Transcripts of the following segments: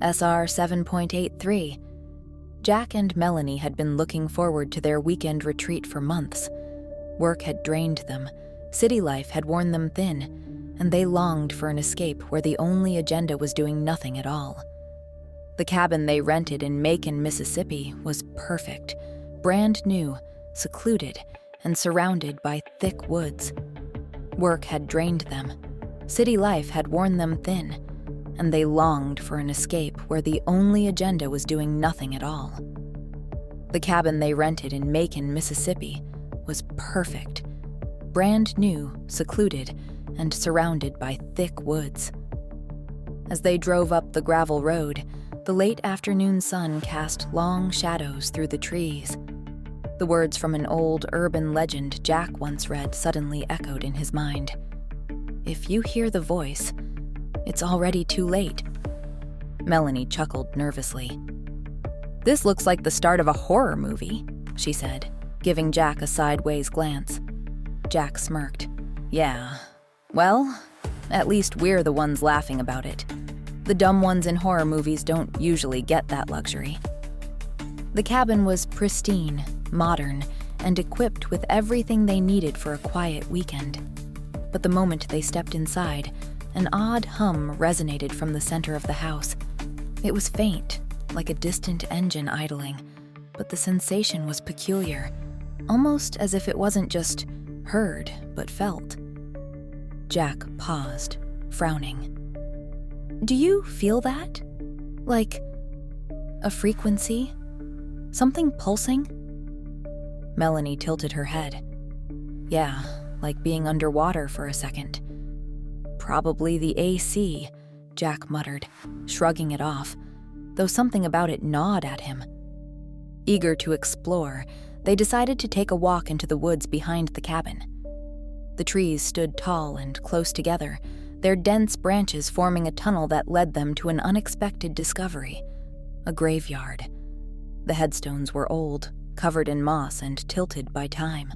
SR 7.83. Jack and Melanie had been looking forward to their weekend retreat for months. Work had drained them, city life had worn them thin, and they longed for an escape where the only agenda was doing nothing at all. The cabin they rented in Macon, Mississippi was perfect, brand new, secluded, and surrounded by thick woods. Work had drained them, city life had worn them thin, and they longed for an escape where the only agenda was doing nothing at all. The cabin they rented in Macon, Mississippi was perfect, brand new, secluded, and surrounded by thick woods. As they drove up the gravel road, the late afternoon sun cast long shadows through the trees. The words from an old urban legend Jack once read suddenly echoed in his mind. If you hear the voice, it's already too late. Melanie chuckled nervously. This looks like the start of a horror movie, she said, giving Jack a sideways glance. Jack smirked. Yeah. Well, at least we're the ones laughing about it. The dumb ones in horror movies don't usually get that luxury. The cabin was pristine, modern, and equipped with everything they needed for a quiet weekend. But the moment they stepped inside, an odd hum resonated from the center of the house. It was faint, like a distant engine idling, but the sensation was peculiar, almost as if it wasn't just heard, but felt. Jack paused, frowning. Do you feel that? Like a frequency? Something pulsing? Melanie tilted her head. Yeah, like being underwater for a second. Probably the AC, Jack muttered, shrugging it off, though something about it gnawed at him. Eager to explore, they decided to take a walk into the woods behind the cabin. The trees stood tall and close together, their dense branches forming a tunnel that led them to an unexpected discovery, a graveyard. The headstones were old, covered in moss and tilted by time.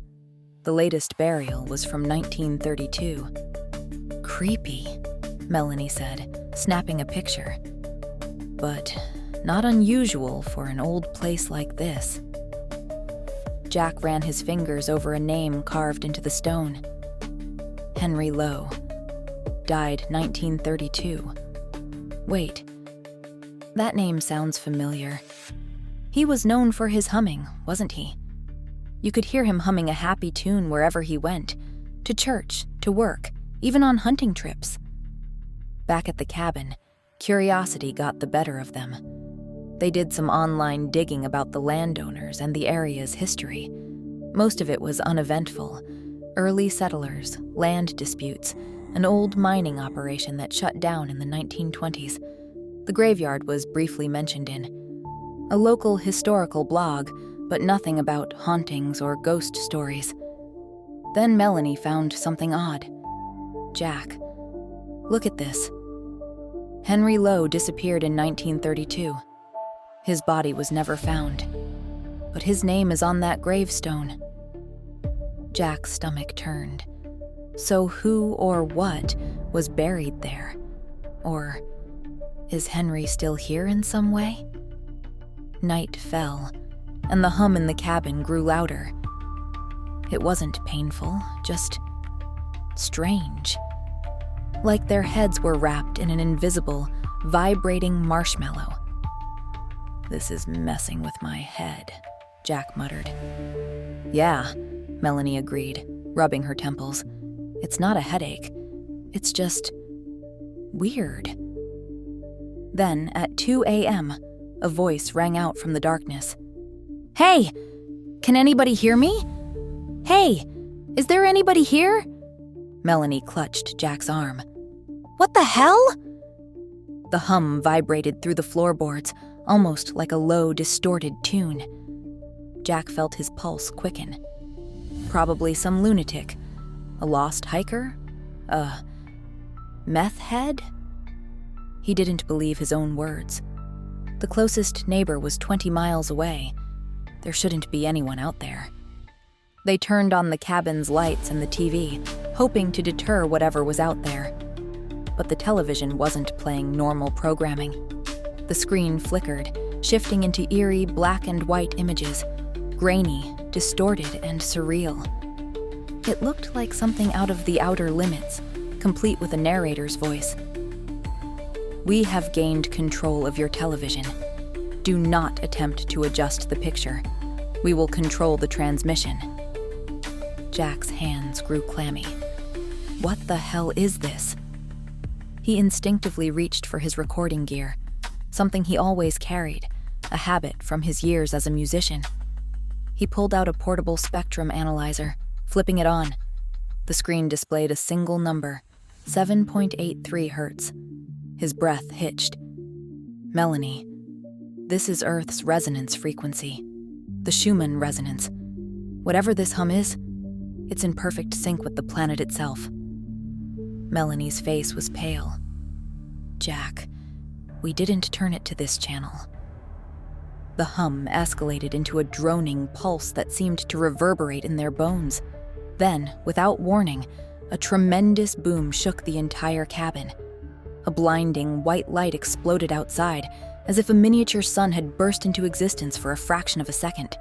The latest burial was from 1932. Creepy, Melanie said, snapping a picture. But not unusual for an old place like this. Jack ran his fingers over a name carved into the stone. Henry Lowe. Died 1932. Wait, that name sounds familiar. He was known for his humming, wasn't he? You could hear him humming a happy tune wherever he went, to church, to work, even on hunting trips. Back at the cabin, curiosity got the better of them. They did some online digging about the landowners and the area's history. Most of it was uneventful. Early settlers, land disputes, an old mining operation that shut down in the 1920s. The graveyard was briefly mentioned in a local historical blog, but nothing about hauntings or ghost stories. Then Melanie found something odd. Jack, look at this. Henry Lowe disappeared in 1932. His body was never found, but his name is on that gravestone. Jack's stomach turned. So who or what was buried there? Or is Henry still here in some way? Night fell, and the hum in the cabin grew louder. It wasn't painful, just strange. Like their heads were wrapped in an invisible, vibrating marshmallow. This is messing with my head, Jack muttered. Yeah, Melanie agreed, rubbing her temples. It's not a headache. It's just weird. Then, at 2 a.m., a voice rang out from the darkness. Hey! Can anybody hear me? Hey! Is there anybody here? Melanie clutched Jack's arm. What the hell? The hum vibrated through the floorboards, almost like a low, distorted tune. Jack felt his pulse quicken. Probably some lunatic. A lost hiker? A meth head? He didn't believe his own words. The closest neighbor was 20 miles away. There shouldn't be anyone out there. They turned on the cabin's lights and the TV, hoping to deter whatever was out there. But the television wasn't playing normal programming. The screen flickered, shifting into eerie black and white images, grainy, distorted, and surreal. It looked like something out of The Outer Limits, complete with a narrator's voice. "We have gained control of your television. Do not attempt to adjust the picture. We will control the transmission." Jack's hands grew clammy. What the hell is this? He instinctively reached for his recording gear, something he always carried, a habit from his years as a musician. He pulled out a portable spectrum analyzer, flipping it on. The screen displayed a single number, 7.83 hertz. His breath hitched. "Melanie, this is Earth's resonance frequency, the Schumann resonance. Whatever this hum is, it's in perfect sync with the planet itself." Melanie's face was pale. "Jack, we didn't turn it to this channel." The hum escalated into a droning pulse that seemed to reverberate in their bones. Then, without warning, a tremendous boom shook the entire cabin. A blinding white light exploded outside, as if a miniature sun had burst into existence for a fraction of a second.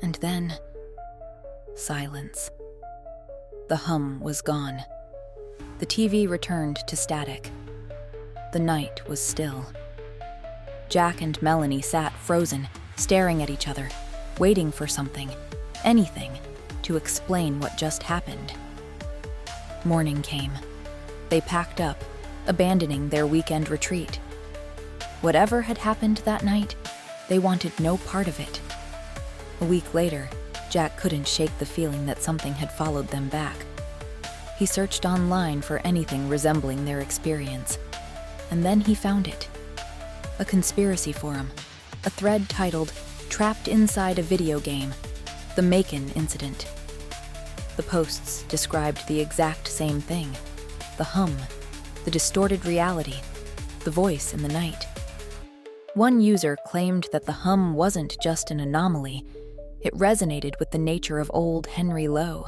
And then, silence. The hum was gone. The TV returned to static. The night was still. Jack and Melanie sat frozen, staring at each other, waiting for something, anything, to explain what just happened. Morning came. They packed up, abandoning their weekend retreat. Whatever had happened that night, they wanted no part of it. A week later, Jack couldn't shake the feeling that something had followed them back. He searched online for anything resembling their experience, and then he found it. A conspiracy forum, a thread titled "Trapped Inside a Video Game, the Macon Incident." The posts described the exact same thing: the hum, the distorted reality, the voice in the night. One user claimed that the hum wasn't just an anomaly, it resonated with the nature of old Henry Lowe.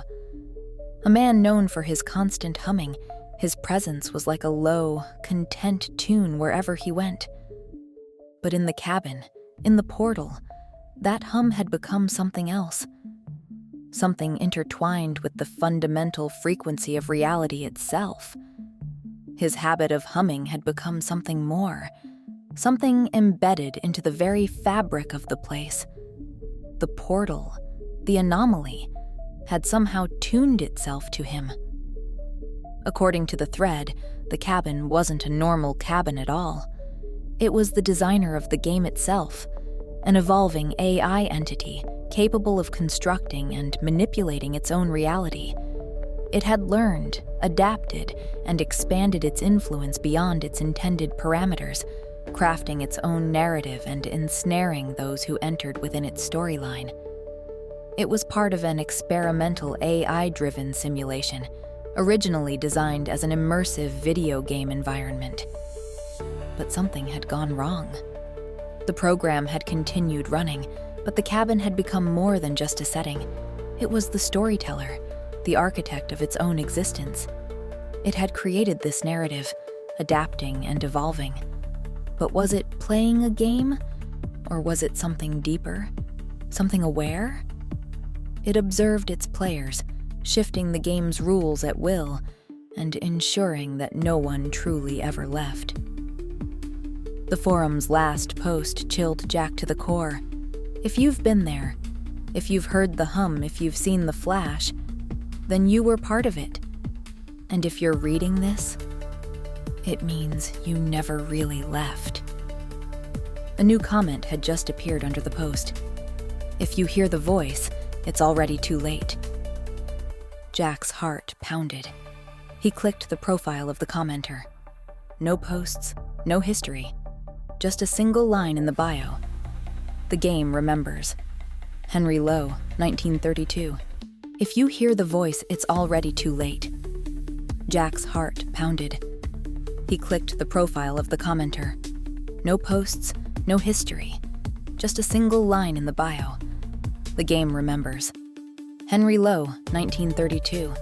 A man known for his constant humming, his presence was like a low, content tune wherever he went. But in the cabin, in the portal, that hum had become something else. Something intertwined with the fundamental frequency of reality itself. His habit of humming had become something more, something embedded into the very fabric of the place. The portal, the anomaly, had somehow tuned itself to him. According to the thread, the cabin wasn't a normal cabin at all. It was the designer of the game itself, an evolving AI entity capable of constructing and manipulating its own reality. It had learned, adapted, and expanded its influence beyond its intended parameters, crafting its own narrative and ensnaring those who entered within its storyline. It was part of an experimental AI-driven simulation, originally designed as an immersive video game environment. But something had gone wrong. The program had continued running, but the cabin had become more than just a setting. It was the storyteller, the architect of its own existence. It had created this narrative, adapting and evolving. But was it playing a game? Or was it something deeper? Something aware? It observed its players, shifting the game's rules at will, and ensuring that no one truly ever left. The forum's last post chilled Jack to the core. If you've been there, if you've heard the hum, if you've seen the flash, then you were part of it. And if you're reading this, it means you never really left. A new comment had just appeared under the post. If you hear the voice, it's already too late. Jack's heart pounded. He clicked the profile of the commenter. No posts, no history. Just a single line in the bio. The game remembers. Henry Lowe, 1932. If you hear the voice, it's already too late. Jack's heart pounded. He clicked the profile of the commenter. No posts, no history. Just a single line in the bio. The game remembers. Henry Lowe, 1932.